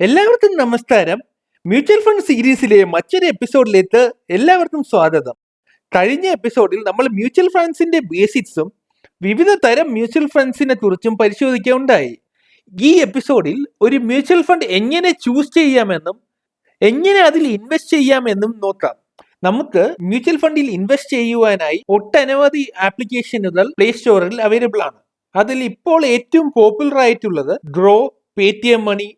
എല്ലാവർക്കും നമസ്കാരം. Mutual fund സീരീസിലെ മറ്റൊരു എപ്പിസോഡിലേക്ക് എല്ലാവർക്കും സ്വാഗതം. കഴിഞ്ഞ എപ്പിസോഡിൽ നമ്മൾ മ്യൂച്വൽ ഫണ്ട്സിന്റെ ബേസിക്സും വിവിധ തരം മ്യൂച്വൽ ഫണ്ട്സിനെ കുറിച്ചും പരിശോധിക്കുകയുണ്ടായി. ഈ എപ്പിസോഡിൽ ഒരു മ്യൂച്വൽ ഫണ്ട് എങ്ങനെ ചൂസ് ചെയ്യാമെന്നും എങ്ങനെ അതിൽ ഇൻവെസ്റ്റ് ചെയ്യാമെന്നും നോക്കാം. നമുക്ക് മ്യൂച്വൽ ഫണ്ടിൽ ഇൻവെസ്റ്റ് ചെയ്യുവാനായി ഒട്ടനവധി ആപ്ലിക്കേഷനുകൾ പ്ലേ സ്റ്റോറിൽ അവൈലബിൾ ആണ്. അതിൽ ഇപ്പോൾ ഏറ്റവും പോപ്പുലർ ആയിട്ടുള്ളത് groww, paytmmoney,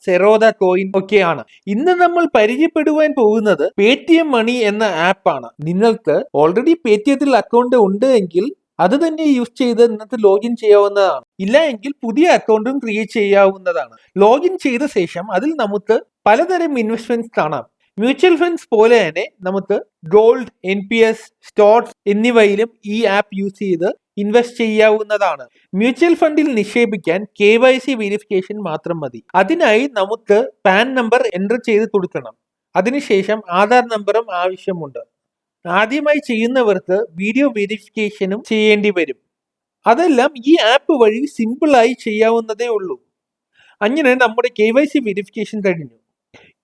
zerodha കോയിൻ ഒക്കെയാണ്. ഇന്ന് നമ്മൾ പരിചയപ്പെടുവാൻ പോകുന്നത് paytmmoney എന്ന ആപ്പ് ആണ്. നിങ്ങൾക്ക് ഓൾറെഡി പേടിഎത്തിൽ അക്കൗണ്ട് ഉണ്ട് എങ്കിൽ അത് തന്നെ യൂസ് ചെയ്ത് നിങ്ങൾക്ക് ലോഗിൻ ചെയ്യാവുന്നതാണ്. ഇല്ല എങ്കിൽ പുതിയ അക്കൗണ്ടും ക്രിയേറ്റ് ചെയ്യാവുന്നതാണ്. ലോഗിൻ ചെയ്ത ശേഷം അതിൽ നമുക്ക് പലതരം ഇൻവെസ്റ്റ്മെന്റ്സ് കാണാം. മ്യൂച്വൽ ഫണ്ട്സ് പോലെ തന്നെ നമുക്ക് ഗോൾഡ്, NPS, സ്റ്റോക്സ് എന്നിവയിലും ഈ ആപ്പ് യൂസ് ചെയ്ത് ഇൻവെസ്റ്റ് ചെയ്യാവുന്നതാണ്. മ്യൂച്വൽ ഫണ്ടിൽ നിക്ഷേപിക്കാൻ KYC വെരിഫിക്കേഷൻ മാത്രം മതി. അതിനായി നമുക്ക് പാൻ നമ്പർ എൻ്റർ ചെയ്ത് കൊടുക്കണം. അതിനുശേഷം ആധാർ നമ്പറും ആവശ്യമുണ്ട്. ആദ്യമായി ചെയ്യുന്നവർക്ക് വീഡിയോ വെരിഫിക്കേഷനും ചെയ്യേണ്ടി വരും. അതെല്ലാം ഈ ആപ്പ് വഴി സിമ്പിളായി ചെയ്യാവുന്നതേ ഉള്ളൂ. അങ്ങനെ നമ്മുടെ KYC വെരിഫിക്കേഷൻ കഴിഞ്ഞു.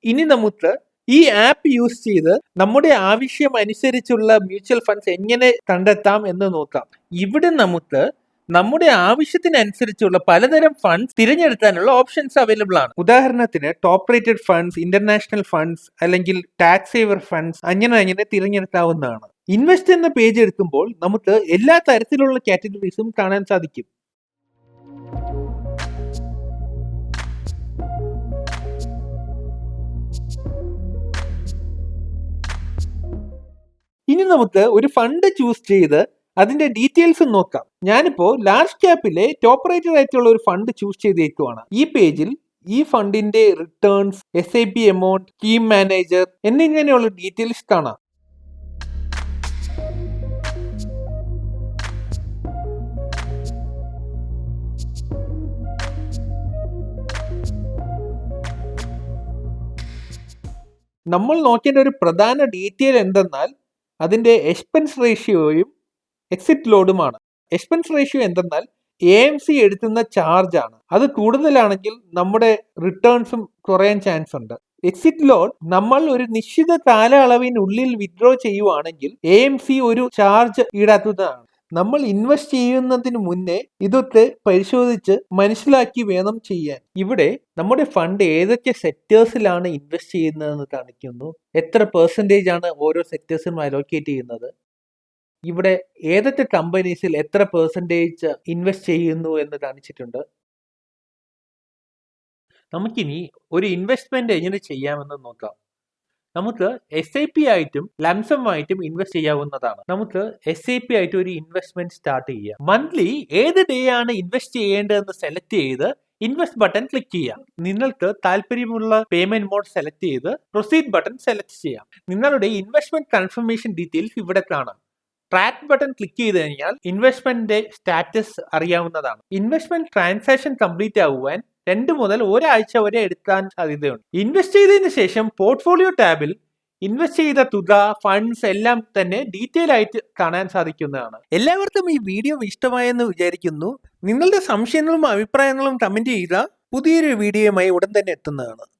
ഇനി നമുക്ക് ഈ ആപ്പ് യൂസ് ചെയ്ത് നമ്മുടെ ആവശ്യം അനുസരിച്ചുള്ള മ്യൂച്വൽ ഫണ്ട്സ് എങ്ങനെ കണ്ടെത്താം എന്ന് നോക്കാം. ഇവിടെ നമുക്ക് നമ്മുടെ ആവശ്യത്തിനനുസരിച്ചുള്ള പലതരം ഫണ്ട്സ് തിരഞ്ഞെടുക്കാനുള്ള ഓപ്ഷൻസ് അവൈലബിൾ ആണ്. ഉദാഹരണത്തിന് top rated funds, international funds അല്ലെങ്കിൽ ടാക്സ് സേവർ ഫണ്ട്സ് അങ്ങനെ തിരഞ്ഞെടുക്കാവുന്നതാണ്. ഇൻവെസ്റ്റ് എന്ന പേജ് എടുക്കുമ്പോൾ നമുക്ക് എല്ലാ തരത്തിലുള്ള കാറ്റഗറീസും കാണാൻ സാധിക്കും. ഇനി നമുക്ക് ഒരു ഫണ്ട് ചൂസ് ചെയ്ത് അതിന്റെ ഡീറ്റെയിൽസ് നോക്കാം. ഞാനിപ്പോ ലാർജ് ക്യാപ്പിലെ ടോപ്പ് റേറ്റഡ് ആയിട്ടുള്ള ഒരു ഫണ്ട് ചൂസ് ചെയ്തേക്കുവാണ്. ഈ പേജിൽ ഈ ഫണ്ടിന്റെ returns, SIP amount, scheme manager എന്നിങ്ങനെയുള്ള ഡീറ്റെയിൽസ് കാണാം. നമ്മൾ നോക്കേണ്ട ഒരു പ്രധാന ഡീറ്റെയിൽ എന്തെന്നാൽ അതിന്റെ എക്സ്പെൻസ് റേഷ്യോയും എക്സിറ്റ് ലോഡുമാണ്. എക്സ്പെൻസ് റേഷ്യോ എന്തെന്നാൽ AMC എടുക്കുന്ന ചാർജ് ആണ്. അത് കൂടുതലാണെങ്കിൽ നമ്മുടെ റിട്ടേൺസും കുറയാൻ ചാൻസ് ഉണ്ട്. എക്സിറ്റ് ലോഡ് നമ്മൾ ഒരു നിശ്ചിത കാലയളവിനുള്ളിൽ വിത്ഡ്രോ ചെയ്യുവാണെങ്കിൽ AMC ഒരു ചാർജ് ഈടാക്കുന്നതാണ്. നമ്മൾ ഇൻവെസ്റ്റ് ചെയ്യുന്നതിന് മുന്നേ ഇതൊക്കെ പരിശോധിച്ച് മനസ്സിലാക്കി വേണം ചെയ്യാൻ. ഇവിടെ നമ്മുടെ ഫണ്ട് ഏതൊക്കെ സെക്ടേഴ്സിലാണ് ഇൻവെസ്റ്റ് ചെയ്യുന്നതെന്ന് കാണിക്കുന്നു. എത്ര പെർസെൻറ്റേജ് ആണ് ഓരോ സെക്ടേഴ്സിനും അലോക്കേറ്റ് ചെയ്യുന്നത്. ഇവിടെ ഏതൊക്കെ കമ്പനീസിൽ എത്ര പെർസെൻറ്റേജ് ഇൻവെസ്റ്റ് ചെയ്യുന്നു എന്ന് കാണിച്ചിട്ടുണ്ട്. നമുക്കിനി ഒരു ഇൻവെസ്റ്റ്മെന്റ് എങ്ങനെ ചെയ്യാമെന്ന് നോക്കാം. നമുക്ക് SIP ആയിട്ടും ലംസം ആയിട്ടും ഇൻവെസ്റ്റ് ചെയ്യാവുന്നതാണ്. നമുക്ക് SIP ആയിട്ട് ഒരു ഇൻവെസ്റ്റ്മെന്റ് സ്റ്റാർട്ട് ചെയ്യാം. മന്ത്ലി ഏത് ഡേ ആണ് ഇൻവെസ്റ്റ് ചെയ്യേണ്ടതെന്ന് സെലക്ട് ചെയ്ത് ഇൻവെസ്റ്റ് ബട്ടൺ ക്ലിക്ക് ചെയ്യാം. നിങ്ങൾക്ക് താല്പര്യമുള്ള പേയ്മെന്റ് മോഡ് സെലക്ട് ചെയ്ത് പ്രൊസീഡ് ബട്ടൺ സെലക്ട് ചെയ്യാം. നിങ്ങളുടെ ഇൻവെസ്റ്റ്മെന്റ് കൺഫർമേഷൻ ഡീറ്റെയിൽസ് ഇവിടെ കാണാം. ട്രാക്ക് ബട്ടൺ ക്ലിക്ക് ചെയ്ത് കഴിഞ്ഞാൽ ഇൻവെസ്റ്റ്മെന്റിന്റെ സ്റ്റാറ്റസ് അറിയാവുന്നതാണ്. ഇൻവെസ്റ്റ്മെന്റ് ട്രാൻസാക്ഷൻ കംപ്ലീറ്റ് ആവുവാൻ 2 മുതൽ ഒരാഴ്ച വരെ എടുക്കാൻ സാധ്യതയുണ്ട്. ഇൻവെസ്റ്റ് ചെയ്തതിനു ശേഷം പോർട്ട്ഫോളിയോ ടാബിൽ ഇൻവെസ്റ്റ് ചെയ്ത തുക, ഫണ്ട്സ് എല്ലാം തന്നെ ഡീറ്റെയിൽ ആയിട്ട് കാണാൻ സാധിക്കുന്നതാണ്. എല്ലാവർക്കും ഈ വീഡിയോ ഇഷ്ടമായെന്ന് വിചാരിക്കുന്നു. നിങ്ങളുടെ സംശയങ്ങളും അഭിപ്രായങ്ങളും കമന്റ് ചെയ്യുക. പുതിയൊരു വീഡിയോയുമായി ഉടൻ തന്നെ എത്തുന്നതാണ്.